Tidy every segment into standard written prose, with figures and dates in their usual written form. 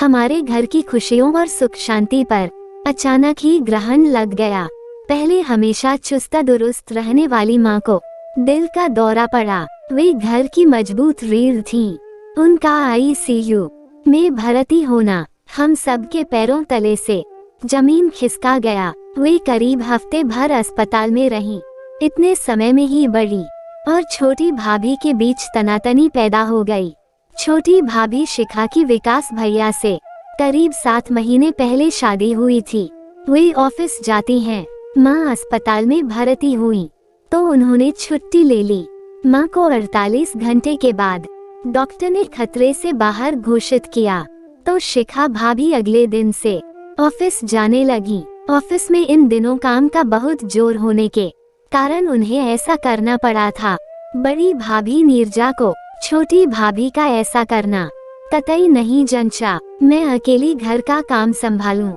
हमारे घर की खुशियों और सुख शांति पर अचानक ही ग्रहण लग गया। पहले हमेशा चुस्त दुरुस्त रहने वाली माँ को दिल का दौरा पड़ा। वे घर की मजबूत रीढ़ थीं। उनका आईसीयू में भर्ती होना हम सबके पैरों तले से जमीन खिसका गया। वे करीब हफ्ते भर अस्पताल में रहीं। इतने समय में ही बड़ी और छोटी भाभी के बीच तनातनी पैदा हो गई। छोटी भाभी शिखा की विकास भैया से करीब 7 महीने पहले शादी हुई थी। वे ऑफिस जाती हैं। माँ अस्पताल में भर्ती हुई तो उन्होंने छुट्टी ले ली। माँ को 48 घंटे के बाद डॉक्टर ने खतरे से बाहर घोषित किया तो शिखा भाभी अगले दिन से ऑफिस जाने लगी। ऑफिस में इन दिनों काम का बहुत जोर होने के कारण उन्हें ऐसा करना पड़ा था। बड़ी भाभी नीरजा को छोटी भाभी का ऐसा करना कतई नहीं जंचा। मैं अकेली घर का काम संभालूं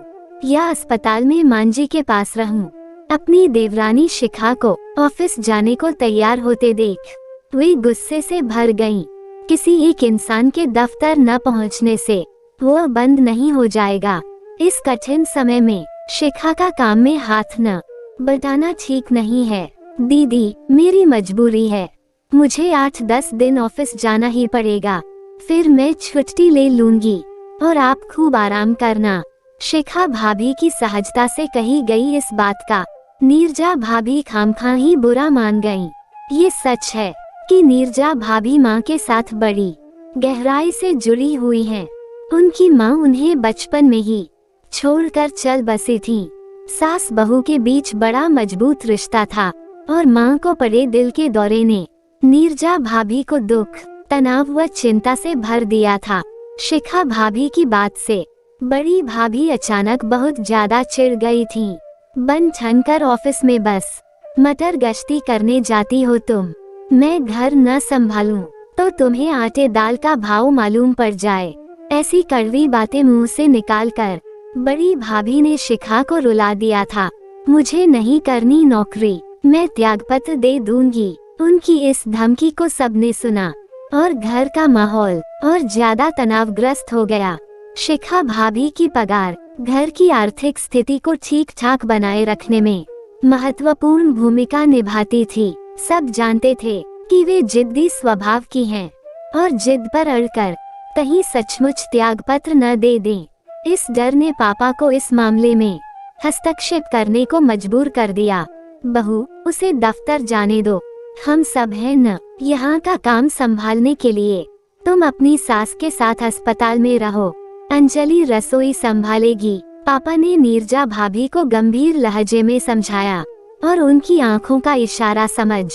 या अस्पताल में मांझी के पास रहूं। अपनी देवरानी शिखा को ऑफिस जाने को तैयार होते देख वे गुस्से से भर गईं। किसी एक इंसान के दफ्तर न पहुंचने से वो बंद नहीं हो जाएगा। इस कठिन समय में शिखा का काम में हाथ न बटाना ठीक नहीं है। दीदी, मेरी मजबूरी है। मुझे 8-10 दिन ऑफिस जाना ही पड़ेगा, फिर मैं छुट्टी ले लूंगी और आप खूब आराम करना। शिखा भाभी की सहजता से कही गई इस बात का नीरजा भाभी खामखा ही बुरा मान गईं। ये सच है कि नीरजा भाभी माँ के साथ बड़ी गहराई से जुड़ी हुई हैं। उनकी माँ उन्हें बचपन में ही छोड़कर चल बसी थीं। सास बहू के बीच बड़ा मजबूत रिश्ता था और माँ को पड़े दिल के दौरे ने नीरजा भाभी को दुख, तनाव व चिंता से भर दिया था। शिखा भाभी की बात से बड़ी भाभी अचानक बहुत ज्यादा चिढ़ गई थीं। बन ठन कर ऑफिस में बस मटर गश्ती करने जाती हो तुम। मैं घर न संभालूं तो तुम्हें आटे दाल का भाव मालूम पड़ जाए। ऐसी कड़वी बातें मुंह से निकालकर बड़ी भाभी ने शिखा को रुला दिया था। मुझे नहीं करनी नौकरी, मैं त्यागपत्र दे दूंगी। उनकी इस धमकी को सबने सुना और घर का माहौल और ज्यादा तनावग्रस्त हो गया। शिखा भाभी की पगार घर की आर्थिक स्थिति को ठीक ठाक बनाए रखने में महत्वपूर्ण भूमिका निभाती थी। सब जानते थे कि वे जिद्दी स्वभाव की हैं और जिद पर अड़कर कहीं सचमुच त्यागपत्र न दे दें। इस डर ने पापा को इस मामले में हस्तक्षेप करने को मजबूर कर दिया। बहू, उसे दफ्तर जाने दो, हम सब हैं न यहाँ का काम संभालने के लिए। तुम अपनी सास के साथ अस्पताल में रहो, अंजलि रसोई संभालेगी। पापा ने नीरजा भाभी को गंभीर लहजे में समझाया और उनकी आंखों का इशारा समझ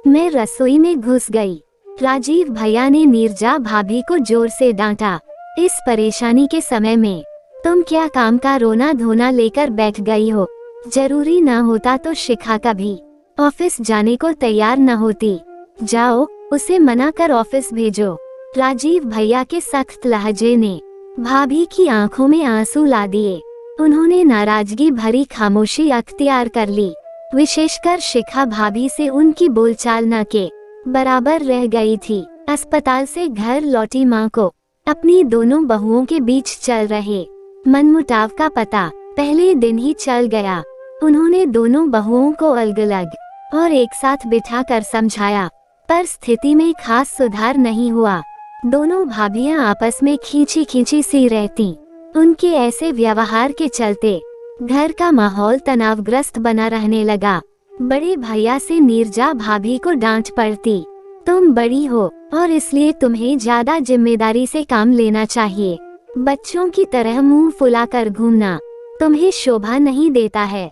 मैं रसोई में घुस गई। राजीव भैया ने नीरजा भाभी को जोर से डांटा। इस परेशानी के समय में तुम क्या काम का रोना धोना लेकर बैठ गई हो? जरूरी न होता तो शिखा कभी ऑफिस जाने को तैयार न होती। जाओ, उसे मना कर ऑफिस भेजो। राजीव भैया के सख्त लहजे ने भाभी की आंखों में आंसू ला दिए। उन्होंने नाराजगी भरी खामोशी अख्तियार कर ली। विशेषकर शिखा भाभी से उनकी बोलचाल न के बराबर रह गई थी। अस्पताल से घर लौटी माँ को अपनी दोनों बहुओं के बीच चल रहे मनमुटाव का पता पहले दिन ही चल गया। उन्होंने दोनों बहुओं को अलग-अलग और एक साथ बिठाकर समझाया, पर स्थिति में खास सुधार नहीं हुआ। दोनों भाभियां आपस में खींची खींची सी रहती। उनके ऐसे व्यवहार के चलते घर का माहौल तनावग्रस्त बना रहने लगा। बड़े भैया से नीरजा भाभी को डांट पड़ती, तुम बड़ी हो और इसलिए तुम्हें ज्यादा जिम्मेदारी से काम लेना चाहिए। बच्चों की तरह मुंह फुलाकर घूमना तुम्हें शोभा नहीं देता है।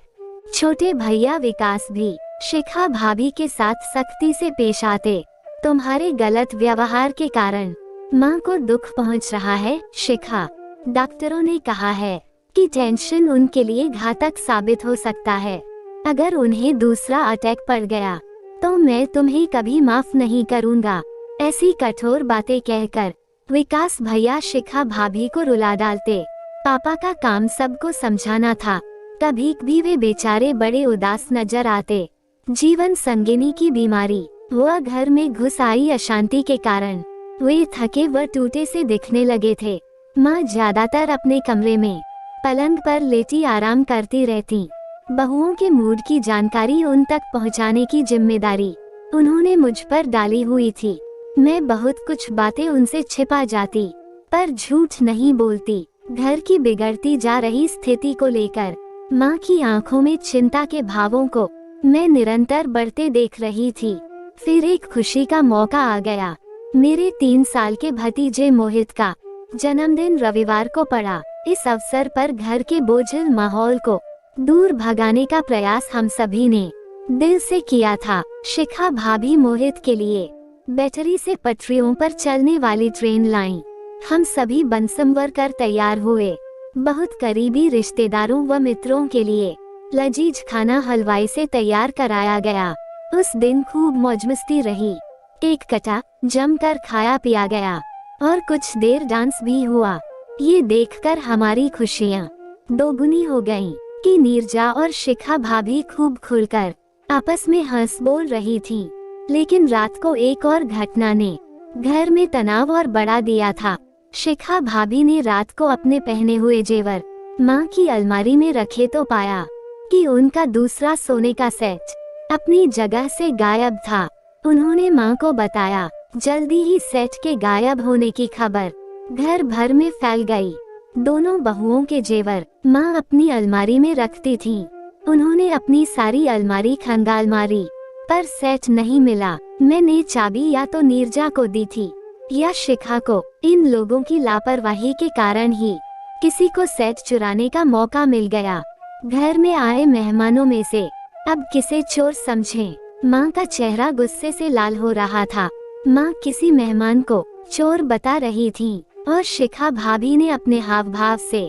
छोटे भैया विकास भी शिखा भाभी के साथ सख्ती से पेश आते। तुम्हारे गलत व्यवहार के कारण माँ को दुख पहुँच रहा है शिखा। डॉक्टरों ने कहा है कि टेंशन उनके लिए घातक साबित हो सकता है। अगर उन्हें दूसरा अटैक पड़ गया तो मैं तुम्हें कभी माफ नहीं करूँगा। ऐसी कठोर बातें कहकर विकास भैया शिखा भाभी को रुला डालते। पापा का काम सबको समझाना था। कभी भी वे बेचारे बड़े उदास नजर आते। जीवन संगिनी की बीमारी व घर में घुस आई अशांति के कारण वे थके व टूटे से दिखने लगे थे। माँ ज्यादातर अपने कमरे में पलंग पर लेटी आराम करती रहती। बहुओं के मूड की जानकारी उन तक पहुँचाने की जिम्मेदारी उन्होंने मुझ पर डाली हुई थी। मैं बहुत कुछ बातें उनसे छिपा जाती, पर झूठ नहीं बोलती। घर की बिगड़ती जा रही स्थिति को लेकर माँ की आंखों में चिंता के भावों को मैं निरंतर बढ़ते देख रही थी। फिर एक खुशी का मौका आ गया। मेरे 3 साल के भतीजे मोहित का जन्मदिन रविवार को पड़ा। इस अवसर पर घर के बोझिल माहौल को दूर भगाने का प्रयास हम सभी ने दिल से किया था। शिखा भाभी मोहित के लिए बैटरी से पटरियों पर चलने वाली ट्रेन लाई। हम सभी बनसंवर कर तैयार हुए। बहुत करीबी रिश्तेदारों व मित्रों के लिए लजीज खाना हलवाई से तैयार कराया गया। उस दिन खूब मौज मस्ती रही। केक कटा, जमकर खाया पिया गया और कुछ देर डांस भी हुआ। ये देखकर हमारी खुशियाँ दोगुनी हो गईं कि नीरजा और शिखा भाभी खूब खुलकर आपस में हंस बोल रही थी। लेकिन रात को एक और घटना ने घर में तनाव और बढ़ा दिया था। शिखा भाभी ने रात को अपने पहने हुए जेवर माँ की अलमारी में रखे तो पाया कि उनका दूसरा सोने का सेट अपनी जगह से गायब था। उन्होंने माँ को बताया। जल्दी ही सेट के गायब होने की खबर घर भर में फैल गई। दोनों बहुओं के जेवर माँ अपनी अलमारी में रखती थीं। उन्होंने अपनी सारी अलमारी खंगाल मारी, पर सेट नहीं मिला। मैंने चाबी या तो नीरजा को दी थी या शिखा को। इन लोगों की लापरवाही के कारण ही किसी को सेट चुराने का मौका मिल गया। घर में आए मेहमानों में से अब किसे चोर समझें। माँ का चेहरा गुस्से से लाल हो रहा था। माँ किसी मेहमान को चोर बता रही थीं और शिखा भाभी ने अपने हाव भाव से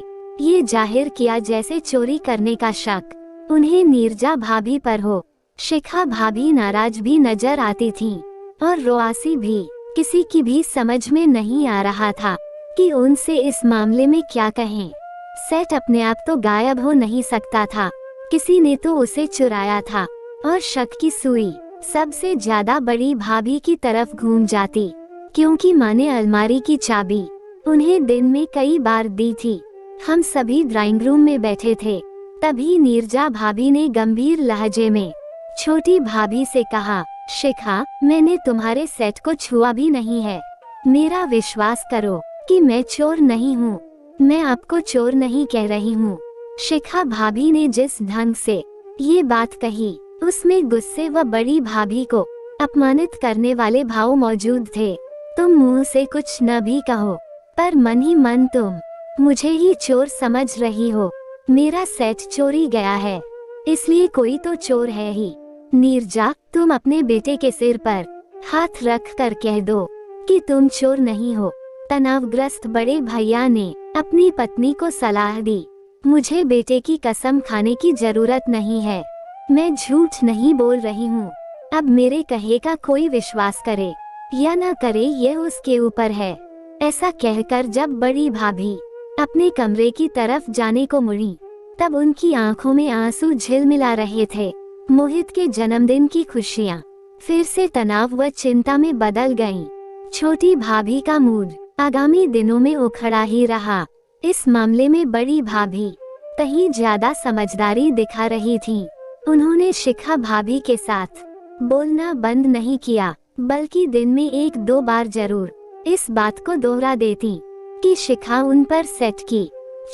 ये जाहिर किया जैसे चोरी करने का शक उन्हें नीरजा भाभी पर हो। शिखा भाभी नाराज भी नजर आती थीं और रोआसी भी। किसी की भी समझ में नहीं आ रहा था कि उनसे इस मामले में क्या कहें। सेट अपने आप तो गायब हो नहीं सकता था, किसी ने तो उसे चुराया था। और शक की सुई सबसे ज्यादा बड़ी भाभी की तरफ घूम जाती, क्योंकि माँ ने अलमारी की चाबी उन्हें दिन में कई बार दी थी। हम सभी ड्राइंग रूम में बैठे थे। तभी नीरजा भाभी ने गंभीर लहजे में छोटी भाभी से कहा, शिखा, मैंने तुम्हारे सेट को छुआ भी नहीं है। मेरा विश्वास करो कि मैं चोर नहीं हूँ। मैं आपको चोर नहीं कह रही हूँ। शिखा भाभी ने जिस ढंग से ये बात कही, उसमें गुस्से व बड़ी भाभी को अपमानित करने वाले भाव मौजूद थे। तुम मुंह से कुछ न भी कहो, पर मन ही मन तुम मुझे ही चोर समझ रही हो। मेरा सेट चोरी गया है, इसलिए कोई तो चोर है ही। नीरजा, तुम अपने बेटे के सिर पर हाथ रख कर कह दो कि तुम चोर नहीं हो। तनावग्रस्त बड़े भैया ने अपनी पत्नी को सलाह दी। मुझे बेटे की कसम खाने की जरूरत नहीं है। मैं झूठ नहीं बोल रही हूँ। अब मेरे कहे का कोई विश्वास करे या न करे, यह उसके ऊपर है। ऐसा कहकर जब बड़ी भाभी अपने कमरे की तरफ जाने को मुड़ी, तब उनकी आंखों में आंसू झिलमिला रहे थे। मोहित के जन्मदिन की खुशियाँ फिर से तनाव व चिंता में बदल गईं। छोटी भाभी का मूड आगामी दिनों में उखड़ा ही रहा। इस मामले में बड़ी भाभी कहीं ज्यादा समझदारी दिखा रही थीं। उन्होंने शिखा भाभी के साथ बोलना बंद नहीं किया, बल्कि दिन में 1-2 बार जरूर इस बात को दोहरा देती कि शिखा उन पर सेट की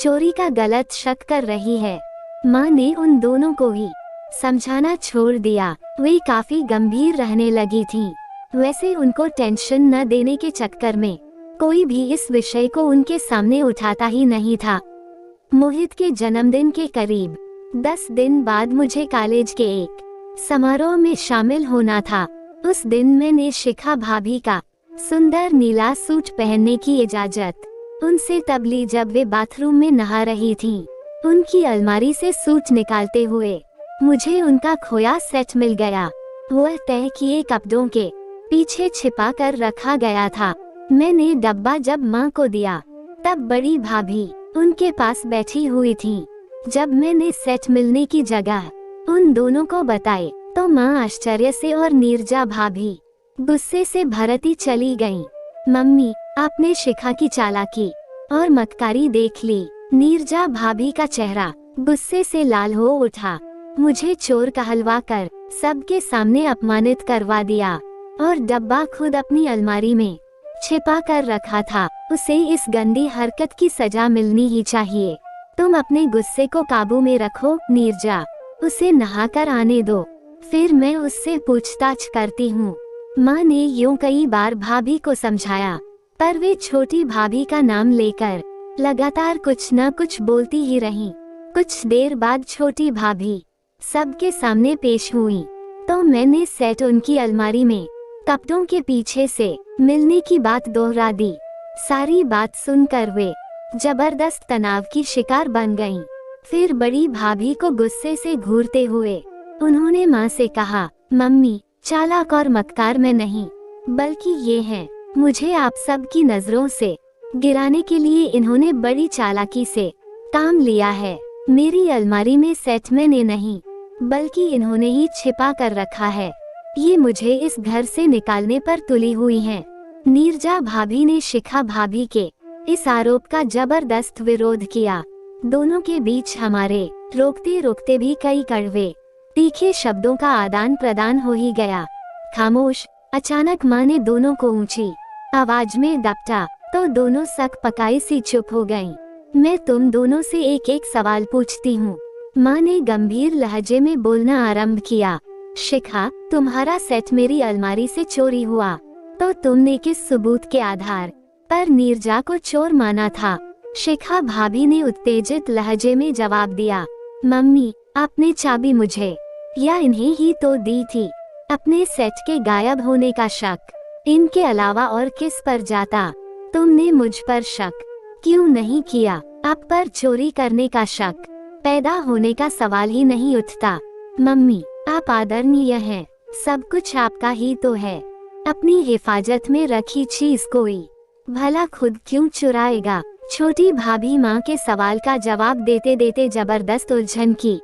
चोरी का गलत शक कर रही है। माँ ने उन दोनों को ही समझाना छोड़ दिया। वे काफी गंभीर रहने लगी थीं। वैसे उनको टेंशन न देने के चक्कर में कोई भी इस विषय को उनके सामने उठाता ही नहीं था। मोहित के जन्मदिन के करीब 10 दिन बाद मुझे कॉलेज के एक समारोह में शामिल होना था। उस दिन मैंने शिखा भाभी का सुंदर नीला सूट पहनने की इजाजत उनसे तब ली जब वे बाथरूम में नहा रही थीं। उनकी अलमारी से सूट निकालते हुए मुझे उनका खोया सेट मिल गया। वह तय किए कपड़ों के पीछे छिपा कर रखा गया था। मैंने डब्बा जब माँ को दिया, तब बड़ी भाभी उनके पास बैठी हुई थीं। जब मैंने सेट मिलने की जगह उन दोनों को बताए, तो माँ आश्चर्य से और नीरजा भाभी गुस्से से भरती चली गईं। मम्मी, आपने शिखा की चालाकी और मक्कारी देख ली। नीरजा भाभी का चेहरा गुस्से से लाल हो उठा। मुझे चोर कहलवाकर सबके सामने अपमानित करवा दिया और डब्बा खुद अपनी अलमारी में छिपा कर रखा था। उसे इस गंदी हरकत की सजा मिलनी ही चाहिए। तुम अपने गुस्से को काबू में रखो नीरजा, उसे नहाकर आने दो, फिर मैं उससे पूछताछ करती हूँ। माँ ने यूं कई बार भाभी को समझाया, पर वे छोटी भाभी का नाम लेकर लगातार कुछ न कुछ बोलती ही रहीं। कुछ देर बाद छोटी भाभी सबके सामने पेश हुई तो मैंने सेठ उनकी अलमारी में कपड़ों के पीछे से मिलने की बात दोहरा दी। सारी बात सुनकर वे जबरदस्त तनाव की शिकार बन गईं। फिर बड़ी भाभी को गुस्से से घूरते हुए उन्होंने माँ से कहा, मम्मी, चालाक और मक्कार मैं नहीं, बल्कि ये हैं। मुझे आप सब की नजरों से गिराने के लिए इन्होंने बड़ी चालाकी से काम लिया है। मेरी अलमारी में सेठ मैंने नहीं, बल्कि इन्होंने ही छिपा कर रखा है। ये मुझे इस घर से निकालने पर तुली हुई हैं। नीरजा भाभी ने शिखा भाभी के इस आरोप का जबरदस्त विरोध किया। दोनों के बीच हमारे रोकते रोकते भी कई कड़वे तीखे शब्दों का आदान प्रदान हो ही गया। खामोश। अचानक माँ ने दोनों को ऊंची आवाज में दपटा तो दोनों सक पकाई सी चुप हो गईं। मैं तुम दोनों से एक एक सवाल पूछती हूँ, माँ ने गंभीर लहजे में बोलना आरंभ किया। शिखा, तुम्हारा सेट मेरी अलमारी से चोरी हुआ तो तुमने किस सबूत के आधार पर नीरजा को चोर माना था? शिखा भाभी ने उत्तेजित लहजे में जवाब दिया, मम्मी, आपने चाबी मुझे या इन्हें ही तो दी थी। अपने सेट के गायब होने का शक इनके अलावा और किस पर जाता? तुमने मुझ पर शक क्यों नहीं किया? आप पर चोरी करने का शक पैदा होने का सवाल ही नहीं उठता। मम्मी, आप आदरणीय हैं, सब कुछ आपका ही तो है। अपनी हिफाजत में रखी चीज कोई भला खुद क्यों चुराएगा? छोटी भाभी माँ के सवाल का जवाब देते देते जबरदस्त उलझन की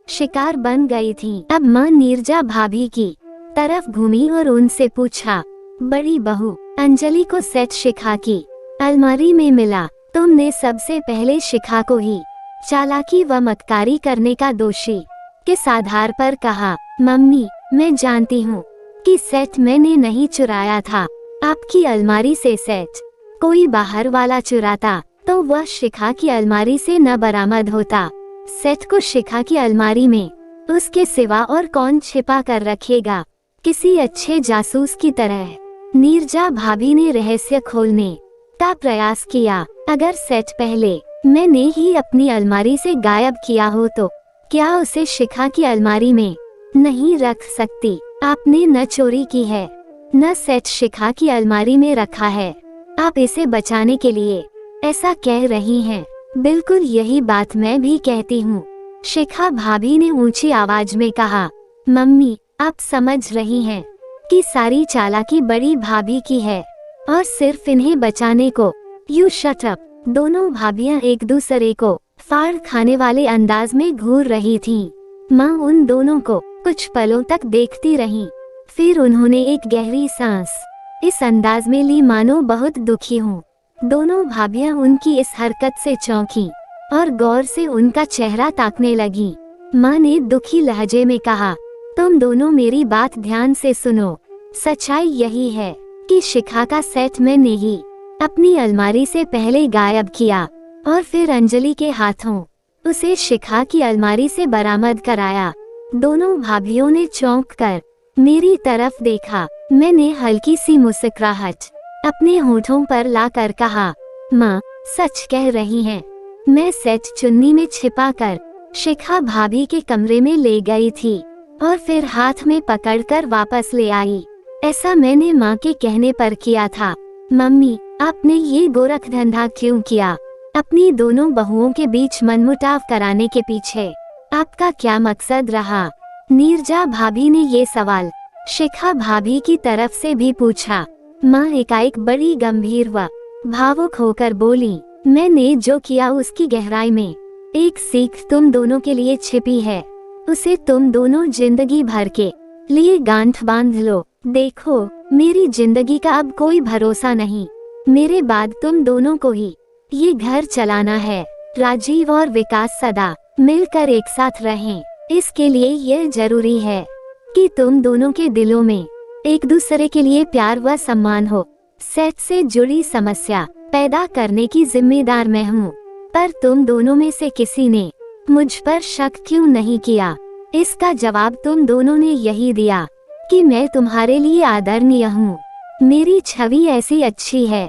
शिकार बन गई थी। अब माँ नीरजा भाभी की तरफ घूमी और उनसे पूछा, बड़ी बहू, अंजलि को सेट शिखा की अलमारी में मिला। तुमने सबसे पहले शिखा को ही चालाकी व मक्कारी करने का दोषी किस आधार पर कहा? मम्मी, मैं जानती हूँ कि सेट मैंने नहीं चुराया था। आपकी अलमारी से सेट कोई बाहर वाला चुराता तो वह शिखा की अलमारी से न बरामद होता। सेट को शिखा की अलमारी में उसके सिवा और कौन छिपा कर रखेगा? किसी अच्छे जासूस की तरह नीरजा भाभी ने रहस्य खोलने का प्रयास किया। अगर सेट पहले मैंने ही अपनी अलमारी से गायब किया हो तो क्या उसे शिखा की अलमारी में नहीं रख सकती? आपने न चोरी की है, न सेट शिखा की अलमारी में रखा है। आप इसे बचाने के लिए ऐसा कह रही हैं। बिल्कुल यही बात मैं भी कहती हूँ, शिखा भाभी ने ऊंची आवाज में कहा। मम्मी, आप समझ रही हैं कि सारी चालाकी बड़ी भाभी की है और सिर्फ इन्हें बचाने को। You shut up. दोनों भाभियां एक दूसरे को फाड़ खाने वाले अंदाज में घूर रही थीं। माँ उन दोनों को कुछ पलों तक देखती रहीं, फिर उन्होंने एक गहरी सांस इस अंदाज में ली मानो बहुत दुखी हूँ। दोनों भाभियां उनकी इस हरकत से चौंकी और गौर से उनका चेहरा ताकने लगी। माँ ने दुखी लहजे में कहा, तुम दोनों मेरी बात ध्यान से सुनो। सच्चाई यही है कि शिखा का सेट मैंने ही अपनी अलमारी से पहले गायब किया और फिर अंजलि के हाथों उसे शिखा की अलमारी से बरामद कराया। दोनों भाभियों ने चौंक कर मेरी तरफ देखा। मैंने हल्की सी मुस्कुराहट अपने होठों पर लाकर कहा, माँ, सच कह रही हैं। मैं सेट चुन्नी में छिपाकर शिखा भाभी के कमरे में ले गई थी और फिर हाथ में पकड़कर वापस ले आई। ऐसा मैंने माँ के कहने पर किया था। मम्मी, आपने ये गोरख धंधा क्यों किया? अपनी दोनों बहुओं के बीच मनमुटाव कराने के पीछे आपका क्या मकसद रहा? नीरजा भाभी ने ये सवाल शिखा भाभी की तरफ से भी पूछा। माँ एकाएक बड़ी गंभीर व भावुक होकर बोली, मैंने जो किया उसकी गहराई में एक सीख तुम दोनों के लिए छिपी है। उसे तुम दोनों जिंदगी भर के लिए गांठ बांध लो। देखो, मेरी जिंदगी का अब कोई भरोसा नहीं। मेरे बाद तुम दोनों को ही ये घर चलाना है। राजीव और विकास सदा मिलकर एक साथ रहें। इसके लिए यह जरूरी है कि तुम दोनों के दिलों में एक दूसरे के लिए प्यार व सम्मान हो। सेक्स से जुड़ी समस्या पैदा करने की जिम्मेदार मैं हूँ, पर तुम दोनों में से किसी ने मुझ पर शक क्यों नहीं किया? इसका जवाब तुम दोनों ने यही दिया कि मैं तुम्हारे लिए आदरणीय हूँ। मेरी छवि ऐसी अच्छी है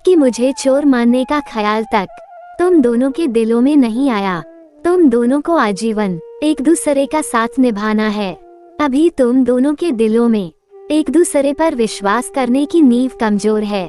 कि मुझे चोर मानने का ख्याल तक तुम दोनों के दिलों में नहीं आया। तुम दोनों को आजीवन एक दूसरे का साथ निभाना है। अभी तुम दोनों के दिलों में एक दूसरे पर विश्वास करने की नींव कमजोर है,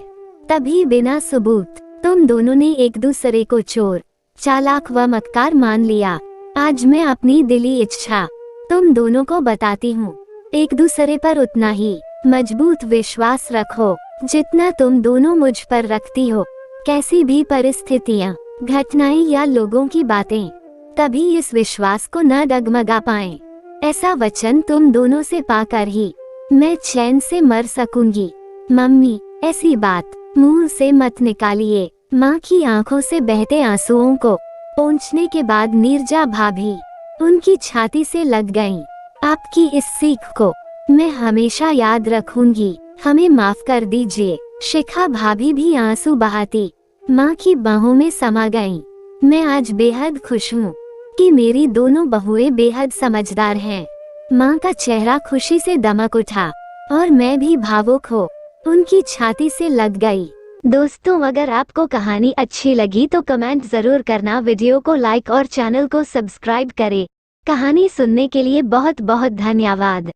तभी बिना सबूत तुम दोनों ने एक दूसरे को चोर, चालाक व मक्कार मान लिया। आज मैं अपनी दिली इच्छा तुम दोनों को बताती हूँ। एक दूसरे पर उतना ही मजबूत विश्वास रखो जितना तुम दोनों मुझ पर रखती हो। कैसी भी परिस्थितियाँ, घटनाएं या लोगों की बातें कभी इस विश्वास को न डगमगा पाएं। ऐसा वचन तुम दोनों से पाकर ही मैं चैन से मर सकूंगी। मम्मी, ऐसी बात मुंह से मत निकालिए। माँ की आंखों से बहते आंसुओं को पोंछने के बाद नीरजा भाभी उनकी छाती से लग गईं। आपकी इस सीख को मैं हमेशा याद रखूंगी। हमें माफ कर दीजिए। शिखा भाभी भी आंसू बहाती माँ की बाहों में समा गईं। मैं आज बेहद खुश हूँ कि मेरी दोनों बहुएं बेहद समझदार हैं। माँ का चेहरा खुशी से दमक उठा और मैं भी भावुक हो उनकी छाती से लग गई। दोस्तों, अगर आपको कहानी अच्छी लगी तो कमेंट जरूर करना, वीडियो को लाइक और चैनल को सब्सक्राइब करें। कहानी सुनने के लिए बहुत बहुत धन्यवाद।